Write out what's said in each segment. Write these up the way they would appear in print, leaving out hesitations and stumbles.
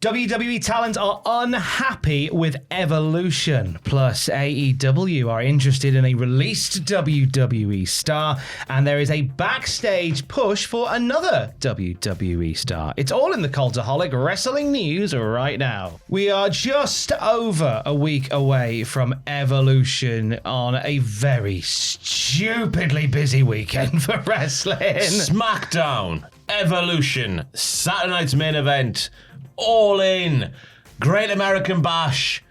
WWE talent are unhappy with Evolution, plus AEW are interested in a released WWE star, and there is a backstage push for another WWE star. It's all in the Cultaholic wrestling news right now. We are just over a week away from Evolution on a very stupidly busy weekend for wrestling. SmackDown, Evolution, Saturday night's main event, All In, Great American Bash,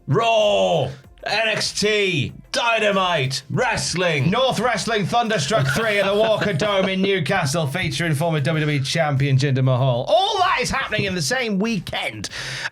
Raw, NXT, Dynamite, Wrestling. North Wrestling Thunderstruck 3 at the Walker Dome in Newcastle, featuring former WWE champion Jinder Mahal. All that is happening in the same weekend.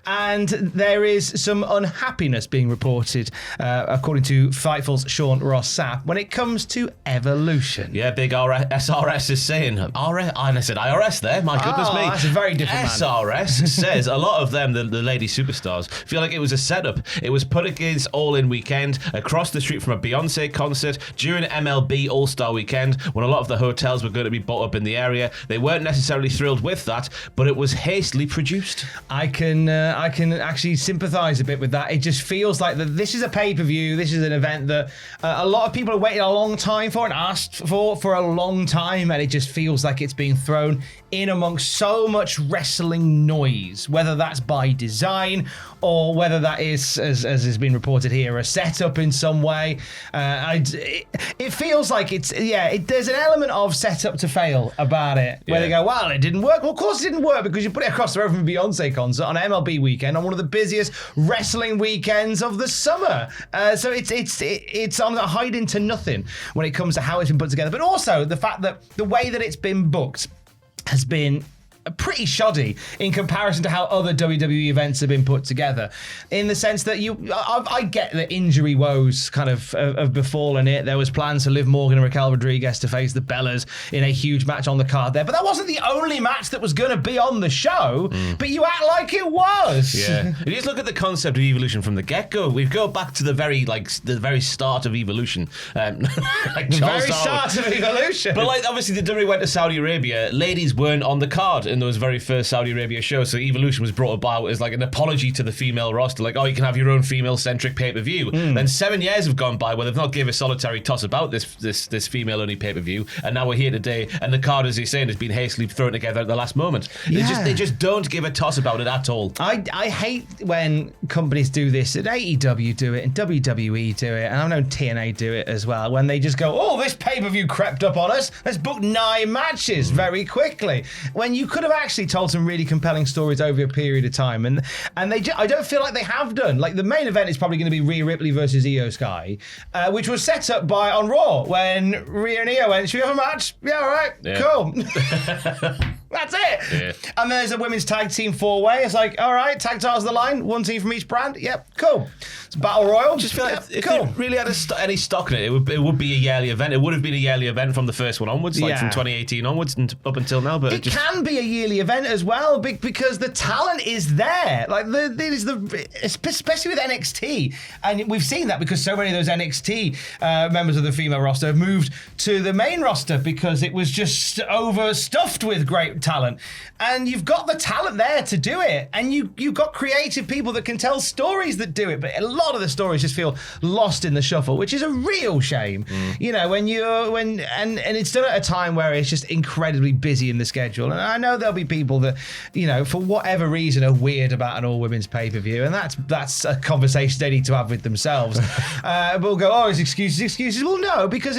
And there is some unhappiness being reported, according to Fightful's Sean Ross Sapp, when it comes to Evolution. Yeah, big SRS is saying, and I said IRS there, my goodness me. That's a very different SRS says a lot of them, the lady superstars, feel like it was a setup. It was put against All In weekend, across the street from a Beyonce concert, during MLB All-Star weekend, when a lot of the hotels were going to be bought up in the area. They weren't necessarily thrilled with that, but it was hastily produced. I can actually sympathise a bit with that. It just feels like that this is a pay-per-view. This is an event that a lot of people have waited a long time for and asked for a long time, and it just feels like it's being thrown in amongst so much wrestling noise, whether that's by design or whether that is, as has been reported here, a setup in some way. It feels like there's an element of setup to fail about it, where they go, well, it didn't work. Well, of course it didn't work, because you put it across the road from a Beyonce concert on MLB weekend, on one of the busiest wrestling weekends of the summer. So it's on a hiding to nothing when it comes to how it's been put together, but also the fact that the way that it's been booked has been pretty shoddy in comparison to how other WWE events have been put together, in the sense that I get that injury woes kind of have befallen it. There was plans for Liv Morgan and Raquel Rodriguez to face the Bellas in a huge match on the card there, but that wasn't the only match that was going to be on the show, but you act like it was. Yeah. If you just look at the concept of Evolution from the get-go, we go back to the very start of Evolution. The very start of Evolution. But obviously the WWE went to Saudi Arabia, ladies weren't on the card in those very first Saudi Arabia shows, so Evolution was brought about as an apology to the female roster, you can have your own female-centric pay-per-view. Then 7 years have gone by where they've not given a solitary toss about this female-only pay-per-view, and now we're here today, and the card, as you're saying, has been hastily thrown together at the last moment. They just don't give a toss about it at all. I hate when companies do this, and AEW do it, and WWE do it, and I know TNA do it as well, when they just go, oh, this pay-per-view crept up on us, let's book 9 matches very quickly, when you could have actually told some really compelling stories over a period of time, and I don't feel like they have done. The main event is probably going to be Rhea Ripley versus Io Sky, which was set up on Raw when Rhea and Io went, should we have a match? Yeah, all right, cool. That's it. Yeah. And then there's a women's tag team 4-way. It's all right, tag titles the line, one team from each brand. Yep, cool. It's Battle Royal. Just feel if they really had any stock in it, it would be a yearly event. It would have been a yearly event from the first one onwards, from 2018 onwards and up until now. But it can be a yearly event as well, because the talent is there. Especially with NXT, and we've seen that because so many of those NXT members of the female roster have moved to the main roster because it was just overstuffed with great talent, and you've got the talent there to do it, and you've got creative people that can tell stories that do it, but a lot of the stories just feel lost in the shuffle, which is a real shame. And it's done at a time where it's just incredibly busy in the schedule, and I know there'll be people that for whatever reason are weird about an all-women's pay-per-view, and that's a conversation they need to have with themselves. But we'll go, it's excuses. Well, no, because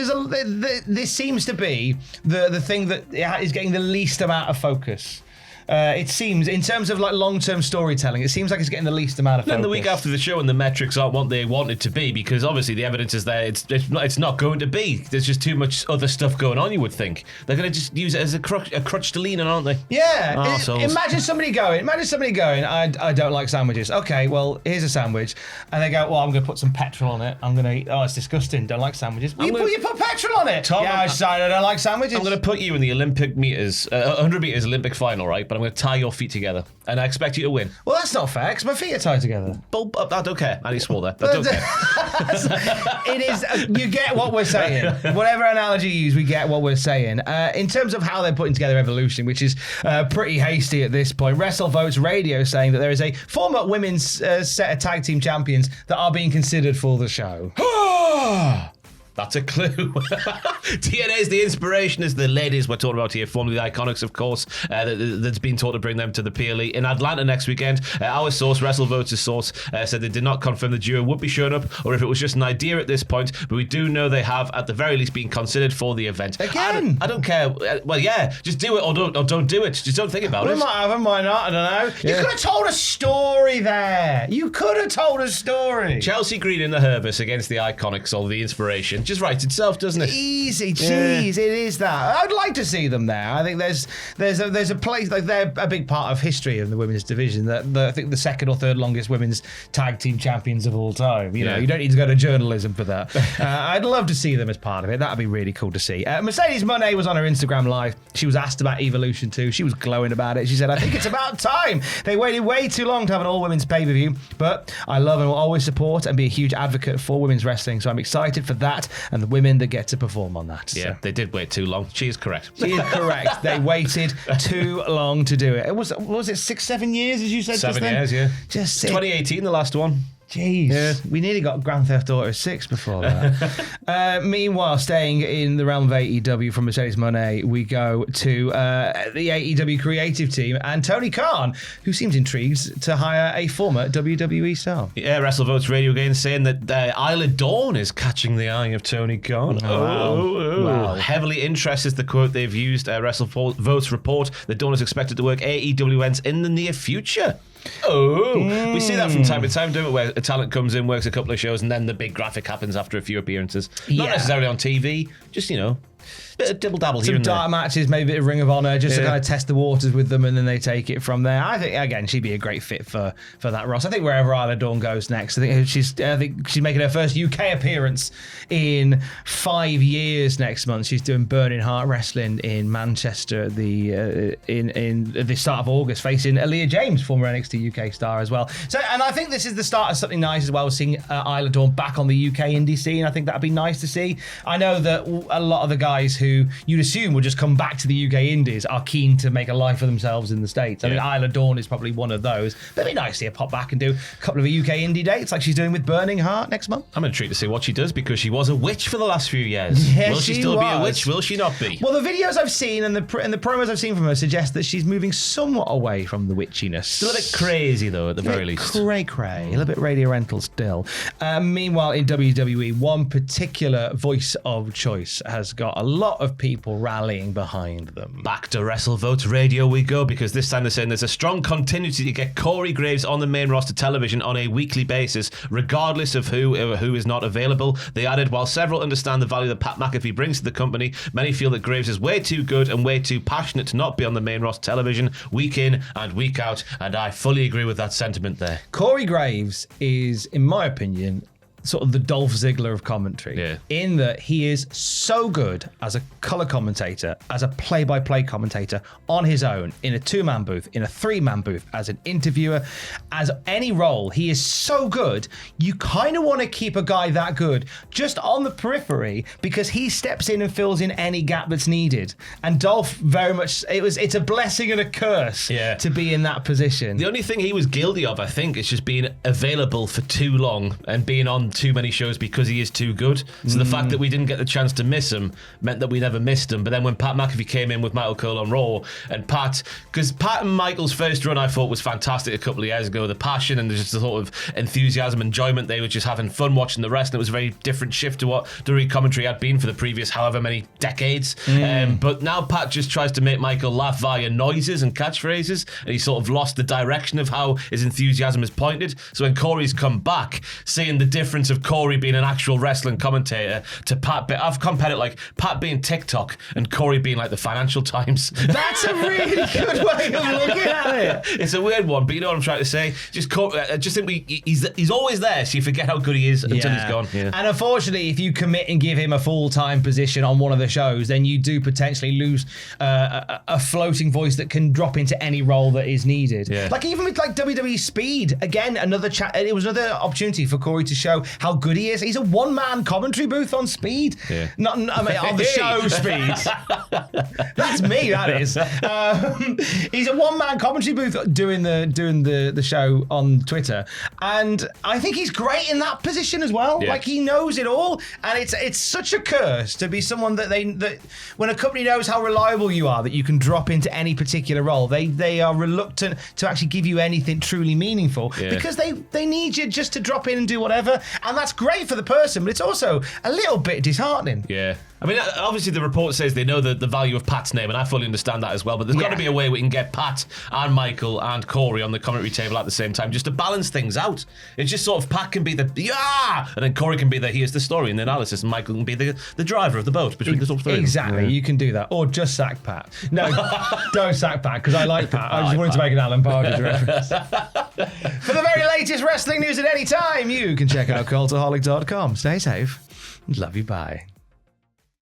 this seems to be the thing that is getting the least amount of focus. It seems, in terms of long-term storytelling, it seems like it's getting the least amount of focus. Then the week after the show, and the metrics aren't what they want it to be, because obviously the evidence is there. It's not going to be. There's just too much other stuff going on. You would think they're going to just use it as a crutch to lean on, aren't they? Yeah. Imagine somebody going, I don't like sandwiches. Okay, well, here's a sandwich, and they go, well, I'm going to put some petrol on it. I'm going to eat. Oh, it's disgusting. Don't like sandwiches. You put petrol on it. Tom, I decided I don't like sandwiches. I'm going to put you in the Olympic meters, 100 meters Olympic final, right? but I'm going to tie your feet together, and I expect you to win. Well, that's not fair, because my feet are tied together. I don't care. I swore there. I don't care. It is, you get what we're saying. Whatever analogy you use, we get what we're saying. In terms of how they're putting together Evolution, which is pretty hasty at this point, WrestleVotes Radio saying that there is a former women's set of tag team champions that are being considered for the show. That's a clue. TNA is the inspiration, as the ladies we're talking about here, formerly the Iconics, of course, that's been taught to bring them to the PLE in Atlanta next weekend. Our source, WrestleVotes' source, said they did not confirm the duo would be showing up, or if it was just an idea at this point, but we do know they have, at the very least, been considered for the event. Again? I don't care. Well, yeah, just do it or don't do it. Just don't think about it. We might have them, might not, I don't know. Yeah. You could have told a story there. You could have told a story. Chelsea Green in the Herbis against the Iconics, or the inspiration. Just writes itself, doesn't it? Easy, jeez, it is that. I'd like to see them there. I think there's a place, like, they're a big part of history of the women's division. I think the second or third longest women's tag team champions of all time. You know, you don't need to go to journalism for that. I'd love to see them as part of it. That'd be really cool to see. Mercedes Moné was on her Instagram live. She was asked about Evolution 2. She was glowing about it. She said, "I think it's about time. They waited way too long to have an all-women's pay-per-view, but I love and will always support and be a huge advocate for women's wrestling. So I'm excited for that and the women that get to perform on that." Yeah, they did wait too long. She is correct. She is correct. They waited too long to do it. It was it 6-7 years, as you said? 7 just then? years, yeah. Just 2018, the last one. Jeez, yeah. We nearly got Grand Theft Auto 6 before that. Meanwhile, staying in the realm of AEW from Mercedes Moné, we go to the AEW creative team and Tony Khan, who seems intrigued to hire a former WWE star. Yeah, WrestleVotes Radio again saying that Isla Dawn is catching the eye of Tony Khan. Wow. Heavily interested is the quote they've used. WrestleVotes report that Dawn is expected to work AEW events in the near future. We see that from time to time, don't we, where a talent comes in, works a couple of shows, and then the big graphic happens after a few appearances. Not necessarily on TV, just, bit of dibble-dabble here and there. Some dark matches, maybe a bit of Ring of Honor, just to kind of test the waters with them, and then they take it from there. I think, again, she'd be a great fit for that Ross. I think wherever Isla Dawn goes next, I think she's making her first UK appearance in 5 years next month. She's doing Burning Heart Wrestling in Manchester at in the start of August, facing Aaliyah James, former NXT UK star as well. So, and I think this is the start of something nice as well, seeing Isla Dawn back on the UK indie scene. I think that'd be nice to see. I know that a lot of the guys who you'd assume would just come back to the UK indies are keen to make a life for themselves in the States. I mean, Isla Dawn is probably one of those. But it'd be nice to see her pop back and do a couple of UK indie dates like she's doing with Burning Heart next month. I'm intrigued to see what she does, because she was a witch for the last few years. Yes, will she still be a witch? Will she not be? Well, the videos I've seen and the promos I've seen from her suggest that she's moving somewhat away from the witchiness. Still a bit crazy, though, at the very least. Cray. A little bit radio rental still. Meanwhile, in WWE, one particular voice of choice has got a lot of people rallying behind them. Back to WrestleVotes Radio we go, because this time they're saying there's a strong continuity to get Corey Graves on the main roster television on a weekly basis, regardless of who is not available. They added, while several understand the value that Pat McAfee brings to the company, many feel that Graves is way too good and way too passionate to not be on the main roster television week in and week out, and I fully agree with that sentiment there. Corey Graves is, in my opinion, sort of the Dolph Ziggler of commentary, in that he is so good as a colour commentator, as a play-by-play commentator on his own, in a 2-man booth, in a 3-man booth, as an interviewer, as any role. He is so good, you kind of want to keep a guy that good just on the periphery, because he steps in and fills in any gap that's needed. And Dolph very much, it's a blessing and a curse to be in that position. The only thing he was guilty of, I think, is just being available for too long and being on too many shows because he is too good. So the fact that we didn't get the chance to miss him meant that we never missed him. But then when Pat McAfee came in with Michael Cole on Raw, and because Pat and Michael's first run I thought was fantastic a couple of years ago, the passion and just the sort of enthusiasm, enjoyment, they were just having fun watching the rest, and it was a very different shift to what WWE commentary had been for the previous however many decades. But now Pat just tries to make Michael laugh via noises and catchphrases, and he sort of lost the direction of how his enthusiasm is pointed. So when Corey's come back, seeing the difference difference of Corey being an actual wrestling commentator to Pat. I've compared it like Pat being TikTok and Corey being like the Financial Times. That's a really good way of looking at it. It's a weird one, but you know what I'm trying to say. Just think he's always there, so you forget how good he is until he's gone. Yeah. And unfortunately, if you commit and give him a full-time position on one of the shows, then you do potentially lose a floating voice that can drop into any role that is needed. Yeah. Like even with like WWE Speed, again, another chat. It was another opportunity for Corey to show how good he is. He's a one-man commentary booth on Speed. Yeah. Not on the show Speed. That's me. That is. He's a one-man commentary booth doing the show on Twitter, and I think he's great in that position as well. Yeah. Like he knows it all, and it's such a curse to be someone that when a company knows how reliable you are, that you can drop into any particular role, they are reluctant to actually give you anything truly meaningful because they need you just to drop in and do whatever, and that's great for the person, but it's also a little bit disheartening. Yeah. I mean, obviously the report says they know the value of Pat's name, and I fully understand that as well, but there's got to be a way we can get Pat and Michael and Corey on the commentary table at the same time, just to balance things out. It's just sort of Pat can be the and then Corey can be the here's the story and the analysis, and Michael can be the driver of the boat between the stories. Exactly, you can do that. Or just sack Pat. No, don't sack Pat, because I like Pat. I just wanted to make an Alan Partridge reference. For the very latest wrestling news at any time, you can check out Cultaholic.com. Stay safe. Love you, bye.